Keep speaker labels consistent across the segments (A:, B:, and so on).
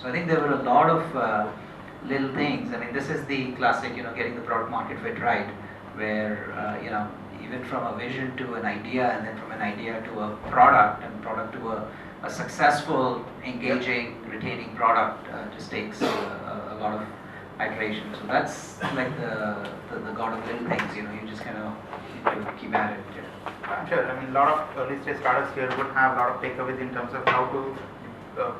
A: So I think there were a lot of little things. I mean, this is the classic, getting the product market fit right, where, even from a vision to an idea, and then from an idea to a product, and product to a successful, engaging, retaining product just takes a lot of iteration. So that's like the god of little things, you just kind of need to keep at it.
B: I'm sure. I mean, a lot of early stage startups here would have a lot of takeaways in terms of how to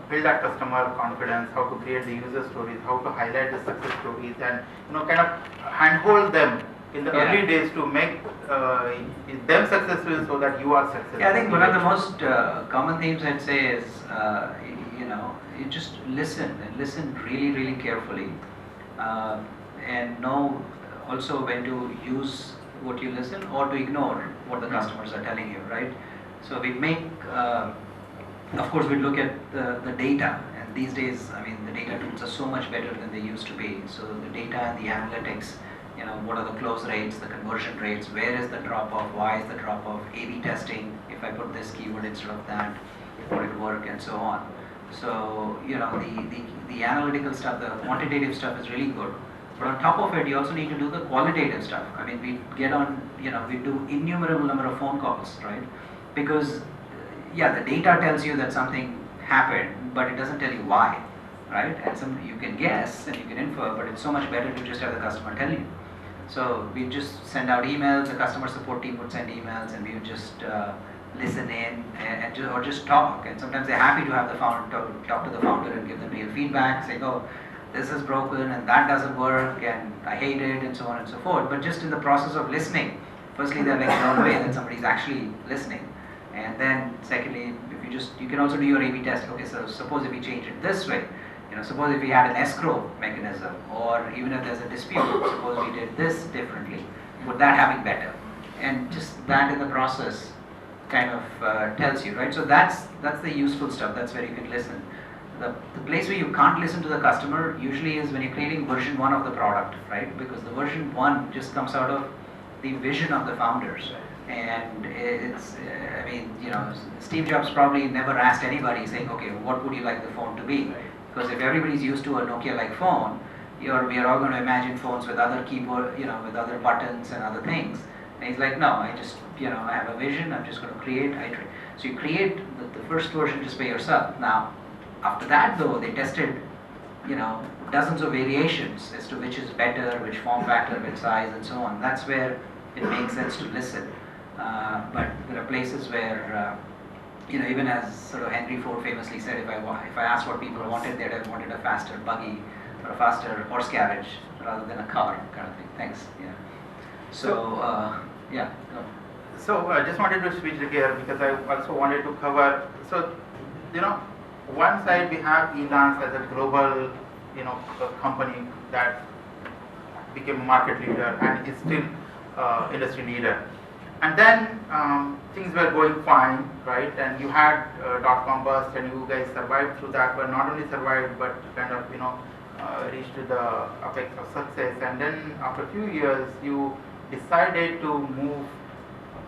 B: build that customer confidence, how to create the user stories, how to highlight the success stories, and kind of handhold them in the early days to make them successful so that you are successful.
A: Yeah, I think one of the most common themes I'd say is you just listen, and listen really, really carefully, and know also when to use what you listen or to ignore what the customers are telling you, right? So we make, of course, we look at the data, and these days, I mean, the data tools are so much better than they used to be. So the data and the analytics, what are the close rates, the conversion rates, where is the drop-off, why is the drop-off, A/B testing, if I put this keyword instead of that, would it work, and so on. So, the analytical stuff, the quantitative stuff is really good. But on top of it, you also need to do the qualitative stuff. I mean, we get on, we do innumerable number of phone calls, right? Because, the data tells you that something happened, but it doesn't tell you why, right? And you can guess and you can infer, but it's so much better to just have the customer tell you. So we just send out emails, the customer support team would send emails, and we would just listen in or just talk. And sometimes they're happy to have the founder talk to the founder and give them real feedback, saying, oh, this is broken and that doesn't work and I hate it, and so on and so forth. But just in the process of listening, firstly they're like blown away that somebody's actually listening. And then secondly, if you can also do your A/B test. Okay, so suppose if we change it this way, suppose if we had an escrow mechanism, or even if there's a dispute, suppose we did this differently, would that have been better? And just that in the process kind of tells you, right? So that's the useful stuff. That's where you can listen. The place where you can't listen to the customer usually is when you're creating version 1 of the product, right? Because the version 1 just comes out of the vision of the founders. And it's, Steve Jobs probably never asked anybody saying, okay, what would you like the phone to be? Because if everybody's used to a Nokia-like phone, we are all going to imagine phones with other keyboard, with other buttons and other things. And he's like, no, I just, I have a vision, I'm just going to create, iterate. So you create the first version just by yourself. Now, after that though, they tested, dozens of variations as to which is better, which form factor, which size, and so on. That's where it makes sense to listen. But there are places where, even as sort of Henry Ford famously said, if I asked what people wanted, they'd have wanted a faster buggy or a faster horse carriage rather than a car kind of thing. Thanks. Yeah. So go.
B: So I just wanted to switch the gear because I also wanted to cover. So one side we have Elance as a global company that became a market leader and is still industry leader. And then things were going fine, right? And you had dot-com bust, and you guys survived through that. But not only survived, but kind of reached to the apex of success. And then after a few years, you decided to move,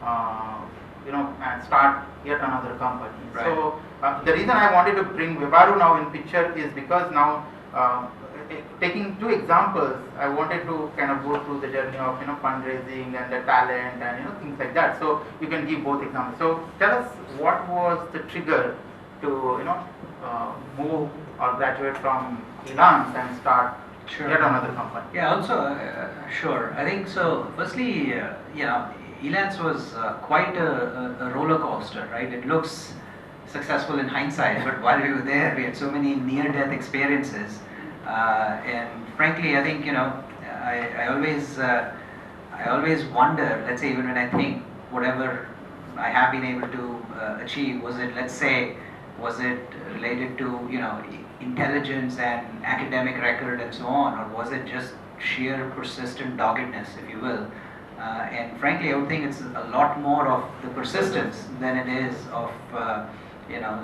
B: and start yet another company.
A: Right.
B: So the reason I wanted to bring Webaroo now in picture is because now, taking two examples, I wanted to kind of go through the journey of fundraising and the talent and things like that. So you can give both examples. So tell us, what was the trigger to move or graduate from Elance and start yet another company?
A: Yeah, also sure. I think so. Firstly, Elance was quite a roller coaster, right? It looks successful in hindsight, but while we were there, we had so many near-death experiences. And frankly, I think I always wonder. Let's say even when I think whatever I have been able to achieve, was it related to intelligence and academic record and so on, or was it just sheer persistent doggedness, if you will? And frankly, I would think it's a lot more of the persistence than it is of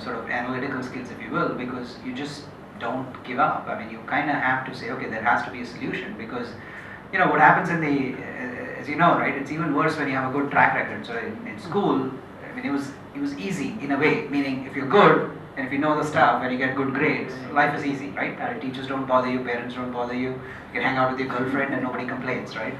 A: sort of analytical skills, if you will, because you just don't give up. I mean, you kind of have to say, okay, there has to be a solution, because what happens in the, as you know, right, it's even worse when you have a good track record. So in school, I mean, it was easy in a way, meaning if you're good, And if you know the stuff and you get good grades, life is easy, right? Teachers don't bother you, parents don't bother you. You can hang out with your girlfriend and nobody complains, right?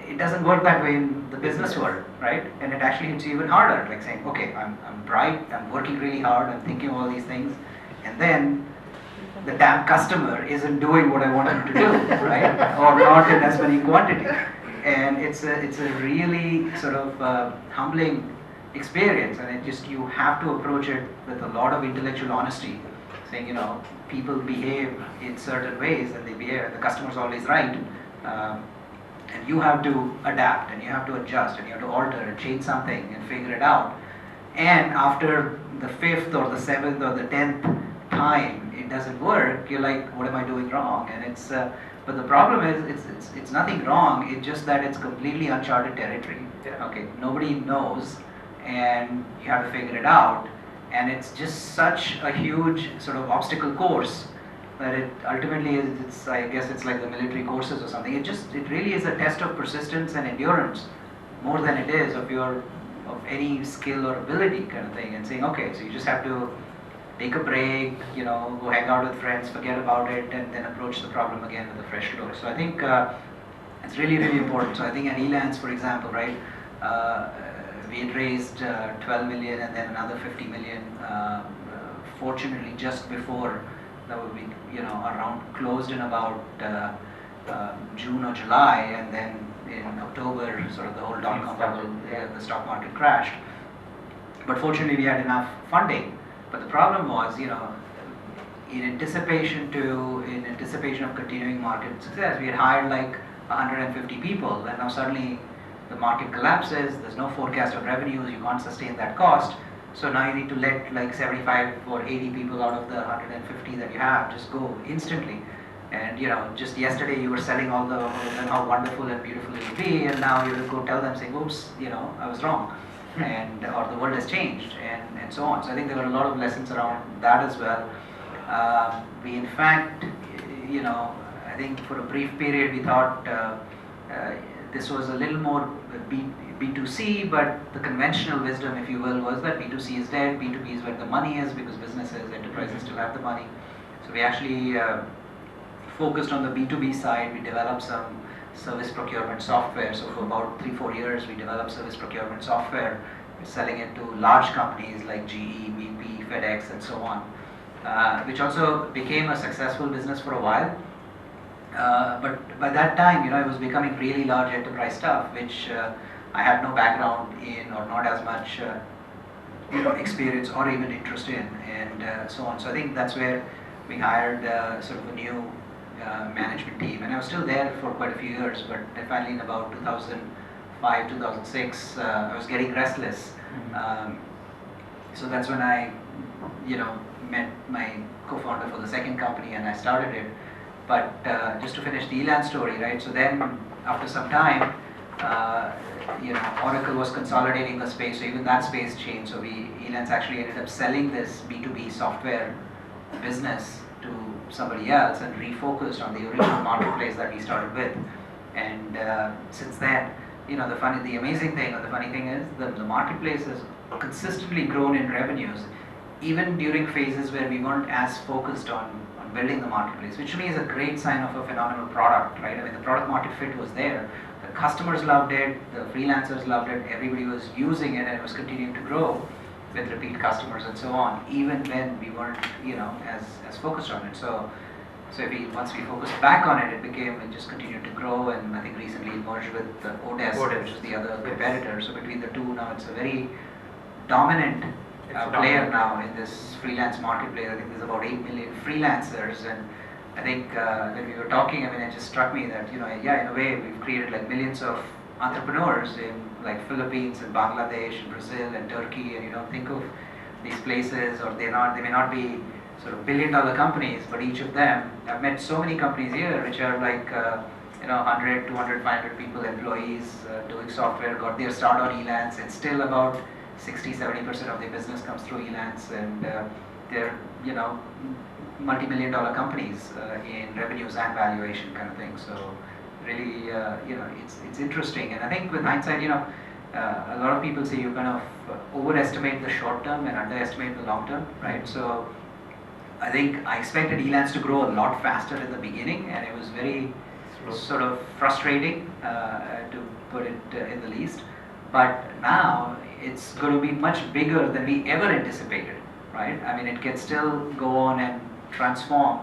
A: It doesn't work that way in the business world, right? And it actually hits you even harder, like saying, okay, I'm bright, I'm working really hard, I'm thinking of all these things, and then the damn customer isn't doing what I want him to do, right? Or not in as many quantity. And it's a really sort of humbling experience, and it just, you have to approach it with a lot of intellectual honesty, saying, people behave in certain ways, and the customer's always right, and you have to adapt, and you have to adjust, and you have to alter and change something and figure it out. And after the 5th or the 7th or the 10th time it doesn't work, you're like, what am I doing wrong? And it's but the problem is, it's nothing wrong, it's just that it's completely uncharted territory.
B: Yeah.
A: Okay, nobody knows, and you have to figure it out, and it's just such a huge sort of obstacle course that it ultimately is, I guess it's like the military courses or something. It really is a test of persistence and endurance more than it is of any skill or ability kind of thing, and saying, okay, so you just have to take a break, go hang out with friends, forget about it, and then approach the problem again with a fresh look. So I think it's really, really important. So I think at Elance, for example, right, we had raised 12 million and then another 50 million, fortunately just before we, our round closed in about June or July, and then in October, sort of the whole dot-com bubble, the stock market crashed. But fortunately, we had enough funding. But the problem was, in anticipation of continuing market success, we had hired like 150 people, and now suddenly the market collapses, there's no forecast of revenues, you can't sustain that cost, so now you need to let like 75 or 80 people out of the 150 that you have just go instantly. And just yesterday you were selling all of them how wonderful and beautiful it will be, and now you will go tell them, saying, oops, I was wrong, or the world has changed, and so on. So I think there were a lot of lessons around that as well. We in fact, I think for a brief period we thought this was a little more B2C, but the conventional wisdom, if you will, was that B2C is dead, B2B is where the money is, because businesses, enterprises still have the money. So we actually focused on the B2B side. We developed some service procurement software. So for about 3-4 years, we developed service procurement software, selling it to large companies like GE, BP, FedEx, and so on, which also became a successful business for a while. But by that time, it was becoming really large enterprise stuff, which I had no background in, or not as much experience or even interest in, and so on. So I think that's where we hired sort of a new management team, and I was still there for quite a few years, but finally in about 2005, 2006, I was getting restless. So that's when I, met my co-founder for the second company, and I started it. But just to finish the Elance story, right? So then, after some time, Oracle was consolidating the space, so even that space changed. So Elance actually ended up selling this B2B software business to somebody else and refocused on the original marketplace that we started with. And since then, the amazing thing, or the funny thing is, the marketplace has consistently grown in revenues, even during phases where we weren't as focused on building the marketplace, which to me is a great sign of a phenomenal product, right? I mean, the product market fit was there. The customers loved it, the freelancers loved it, everybody was using it, and it was continuing to grow with repeat customers and so on, even when we weren't, as focused on it. So once we focused back on it, it just continued to grow, and I think recently it merged with Odes, which is the other competitor. So between the two, now it's a very dominant player now in this freelance marketplace. I think there's about 8 million freelancers, and I think when we were talking, it just struck me that, in a way we've created like millions of entrepreneurs in like Philippines and Bangladesh and Brazil and Turkey, and you don't think of these places, or they may not be sort of billion-dollar companies, but each of them, I've met so many companies here which are like 100, 200, 500 people, employees, doing software, got their start on Elance, and still about 60-70% of their business comes through Elance, and they're multi-million-dollar companies in revenues and valuation kind of thing. So really, it's interesting, and I think with hindsight, a lot of people say you kind of overestimate the short term and underestimate the long term, right? So I think I expected Elance to grow a lot faster in the beginning, and it was very sort of frustrating to put it in the least. But now it's going to be much bigger than we ever anticipated, right? I mean, it can still go on and transform,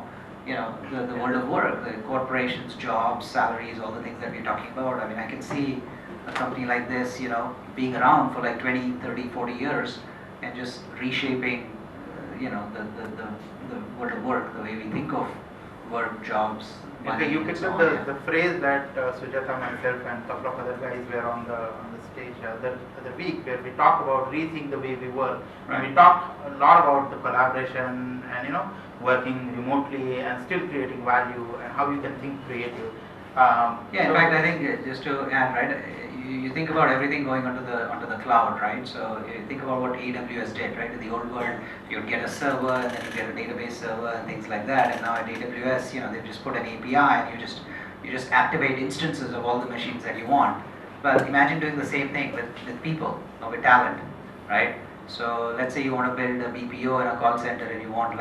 A: the world of work, the corporations, jobs, salaries, all the things that we're talking about. I mean, I can see a company like this, being around for like 20, 30, 40 years and just reshaping, the world of work, the way we think of work, jobs.
B: Okay, you picked up the phrase that Sujata, myself, and a couple of other guys were on the stage the other week, where we talk about rethink the way we work.
A: Right.
B: And we talk a lot about the collaboration and working remotely and still creating value and how you can think creative.
A: In fact, I think just to add, right, you think about everything going onto the cloud, right? So you think about what AWS did, right? In the old world, you'd get a server and then you get a database server and things like that. And now at AWS, they've just put an API and you just activate instances of all the machines that you want. But imagine doing the same thing with people or with talent, right? So let's say you want to build a BPO and a call center and you want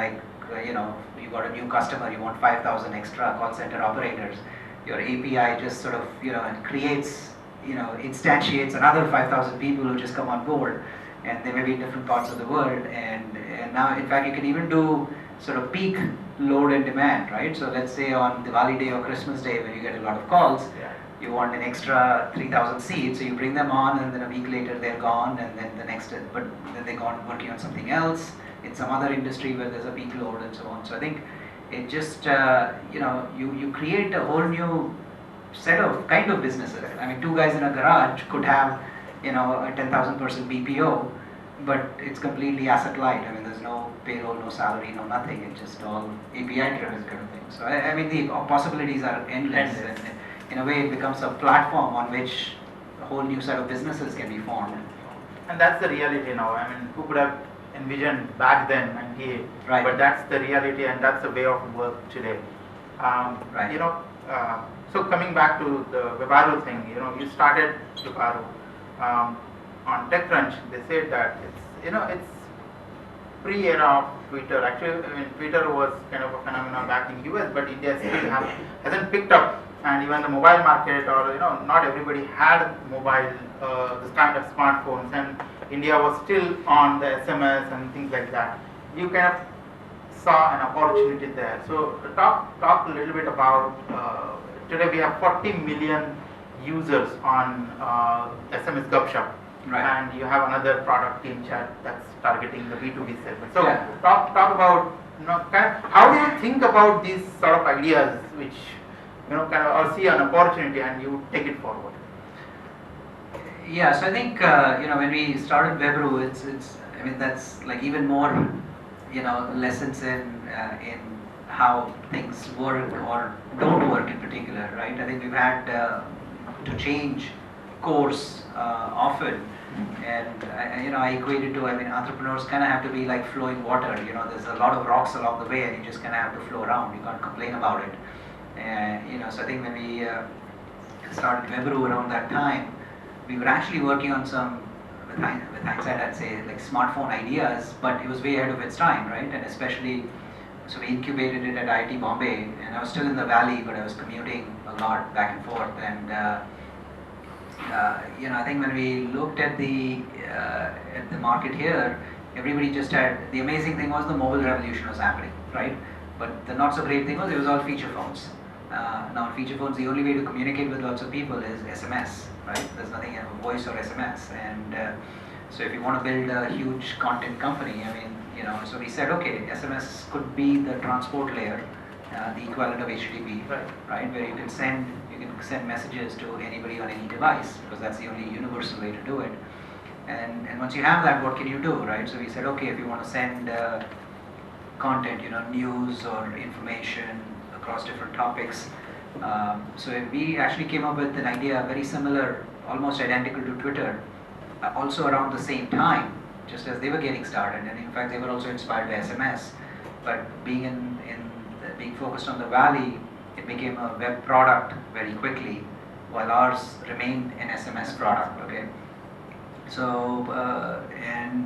A: you got a new customer, you want 5,000 extra call center operators. Your API just sort of, it creates, instantiates another 5,000 people who just come on board, and they may be in different parts of the world. And now, in fact, you can even do sort of peak load and demand, right? So let's say on Diwali Day or Christmas Day, when you get a lot of calls, you want an extra 3,000 seats, so you bring them on, and then a week later they're gone, and then but then they're gone working on something else in some other industry where there's a peak load and so on. So I think it just, you create a whole new set of kind of businesses. I mean, two guys in a garage could have, a 10,000 person BPO, but it's completely asset light. I mean, there's no payroll, no salary, no nothing. It's just all API driven kind of thing. So I mean, the possibilities are endless. And in a way, it becomes a platform on which a whole new set of businesses can be formed.
B: And that's the reality now. I mean, who could have envisioned back then 98?
A: Right.
B: But that's the reality, and that's the way of work today.
A: Right.
B: So coming back to the Webaroo thing, you started Webaroo on TechCrunch. They said that it's pre-era of Twitter. Actually, I mean, Twitter was kind of a phenomenon back in US, but India still hasn't picked up. And even the mobile market, or not everybody had mobile, this kind of smartphones, and India was still on the SMS and things like that. You kind of saw an opportunity there. So talk a little bit about, today we have 40 million users on SMS Gupshup.
A: Right.
B: And you have another product, Team Chat, that's targeting the B2B segment. So
A: Yeah.
B: talk about, kind of, how do you think about these sort of ideas which, kind of, or see an opportunity and you take it forward?
A: Yeah, so I think when we started Webaroo, it's I mean, that's like even more lessons in how things work or don't work in particular, right? I think we've had to change course often, and I equate it to, I mean, entrepreneurs kind of have to be like flowing water. There's a lot of rocks along the way, and you just kind of have to flow around. You can't complain about it. So I think when we started Webaroo around that time, we were actually working on some, with hindsight I'd say, like smartphone ideas, but it was way ahead of its time, right? And especially, so we incubated it at IIT Bombay, and I was still in the valley, but I was commuting a lot back and forth. And I think when we looked at the market here, everybody just had, the amazing thing was the mobile revolution was happening, right? But the not so great thing was it was all feature phones. Now on feature phones, the only way to communicate with lots of people is SMS, right? There's nothing, voice or SMS. And so if you want to build a huge content company, I mean, so we said, okay, SMS could be the transport layer, the equivalent of HTTP, right? Where you can send messages to anybody on any device, because that's the only universal way to do it. And once you have that, what can you do, right? So we said, okay, if you want to send content, news or information across different topics. So we actually came up with an idea very similar, almost identical to Twitter, also around the same time, just as they were getting started. And in fact, they were also inspired by SMS. But being being focused on the valley, it became a web product very quickly, while ours remained an SMS product. Okay. So,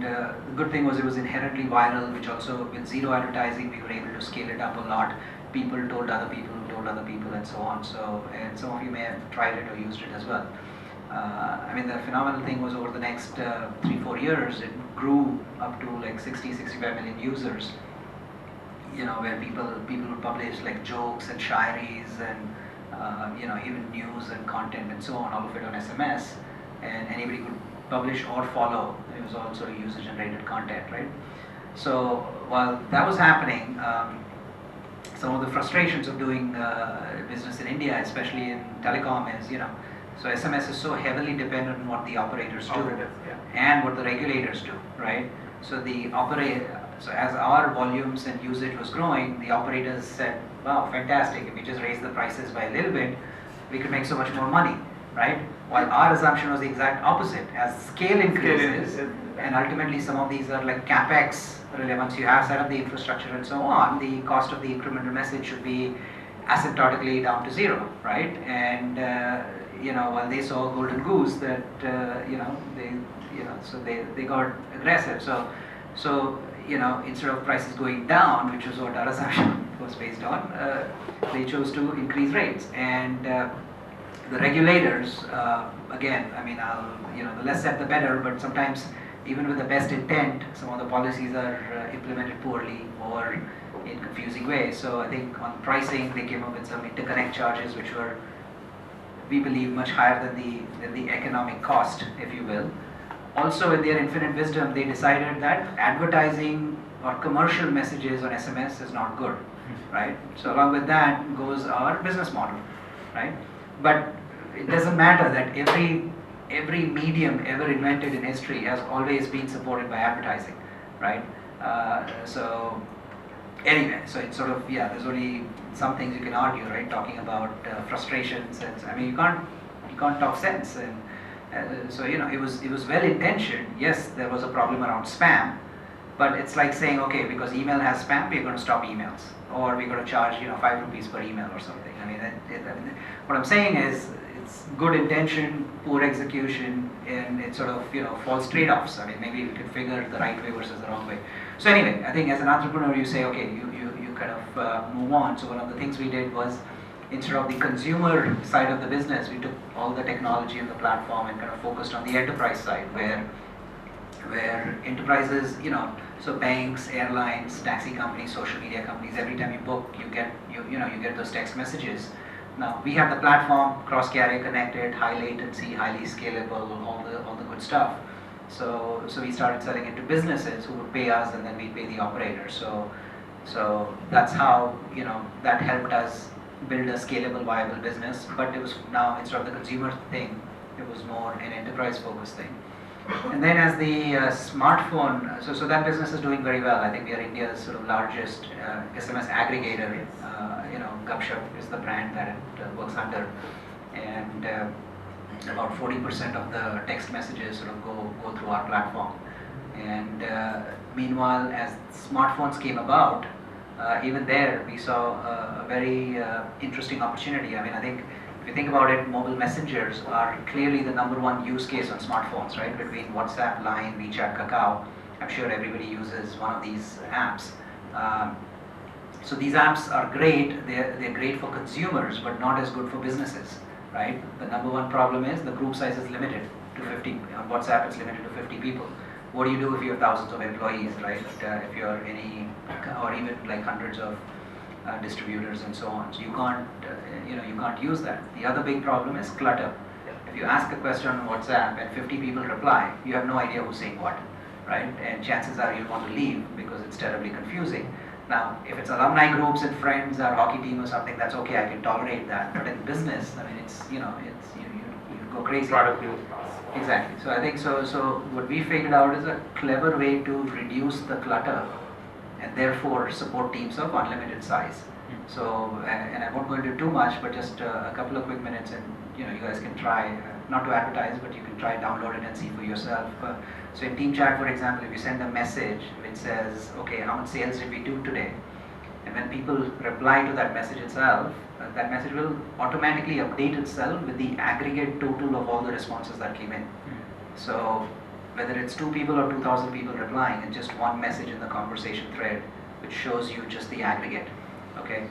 A: the good thing was it was inherently viral, which also with zero advertising, we were able to scale it up a lot. People told other people, who told other people, and so on. So, and some of you may have tried it or used it as well. I mean, the phenomenal thing was over the next 3-4 years, it grew up to like 60-65 million users. You know, where people would publish like jokes and shairis and even news and content and so on, all of it on SMS, and anybody could publish or follow. It was also user-generated content, right? So while that was happening, some of the frustrations of doing business in India, especially in telecom, is so SMS is so heavily dependent on what the operators do and what the regulators do, right? So so as our volumes and usage was growing, the operators said, "Wow, fantastic! If we just raise the prices by a little bit, we could make so much more money." Right? While our assumption was the exact opposite. As scale increases, and ultimately some of these are like capex, really, once you have set up the infrastructure and so on, the cost of the incremental message should be asymptotically down to zero, right? And while they saw a golden goose, that so they got aggressive. So instead of prices going down, which was what our assumption was based on, they chose to increase rates. And the regulators, again, I mean, the less said the better, but sometimes even with the best intent, some of the policies are implemented poorly or in confusing ways. So I think on pricing, they came up with some interconnect charges, which were, we believe, much higher than the economic cost, if you will. Also, in their infinite wisdom, they decided that advertising or commercial messages on SMS is not good, right? So along with that goes our business model, right? But it doesn't matter that every medium ever invented in history has always been supported by advertising, right? So anyway, so it's sort of, there's only some things you can argue, right? Talking about frustrations, and I mean, you can't talk sense. And so it was well intentioned. Yes, there was a problem around spam, but it's like saying, okay, because email has spam, we're going to stop emails, or we're going to charge 5 rupees per email or something. I mean, what I'm saying is, it's good intention, poor execution, and it's sort of false trade-offs. I mean, maybe we could figure the right way versus the wrong way. So anyway, I think as an entrepreneur, you say, okay, you kind of move on. So one of the things we did was, instead of the consumer side of the business, we took all the technology and the platform and kind of focused on the enterprise side, where enterprises, so banks, airlines, taxi companies, social media companies, every time you book, you get those text messages. Now we have the platform, cross-carrier connected, high latency, highly scalable, all the good stuff. So we started selling it to businesses who would pay us, and then we pay the operator. So that's how that helped us build a scalable, viable business. But it was now, instead of the consumer thing, it was more an enterprise-focused thing. And then as the smartphone, so that business is doing very well. I think we are India's sort of largest SMS aggregator. Gupshup is the brand that it works under, and about 40% of the text messages sort of go through our platform. And meanwhile, as smartphones came about, even there we saw a very interesting opportunity. I mean, I think if you think about it, mobile messengers are clearly the number one use case on smartphones, right? Between WhatsApp, Line, WeChat, Kakao, I'm sure everybody uses one of these apps. So these apps are great. They're great for consumers, but not as good for businesses, right? The number one problem is the group size is limited to 50. On WhatsApp, it's limited to 50 people. What do you do if you have thousands of employees, right? If you're or even like hundreds of distributors and so on. So you can't use that. The other big problem is clutter. If you ask a question on WhatsApp and 50 people reply, you have no idea who's saying what, right? And chances are you'll want to leave because it's terribly confusing. Now, if it's alumni groups and friends or hockey team or something, that's okay. I can tolerate that. But in business, I mean, it's you go crazy. Exactly. So I think so what we figured out is a clever way to reduce the clutter and therefore support teams of unlimited size. So, and I won't go into too much, but just a couple of quick minutes, and you guys can try, not to advertise, but you can try download it and see for yourself. So in Team Chat, for example, if you send a message which says, okay, how much sales did we do today? And when people reply to that message itself, that message will automatically update itself with the aggregate total of all the responses that came in. So whether it's 2 people or 2,000 people replying, and just one message in the conversation thread, which shows you just the aggregate. Okay,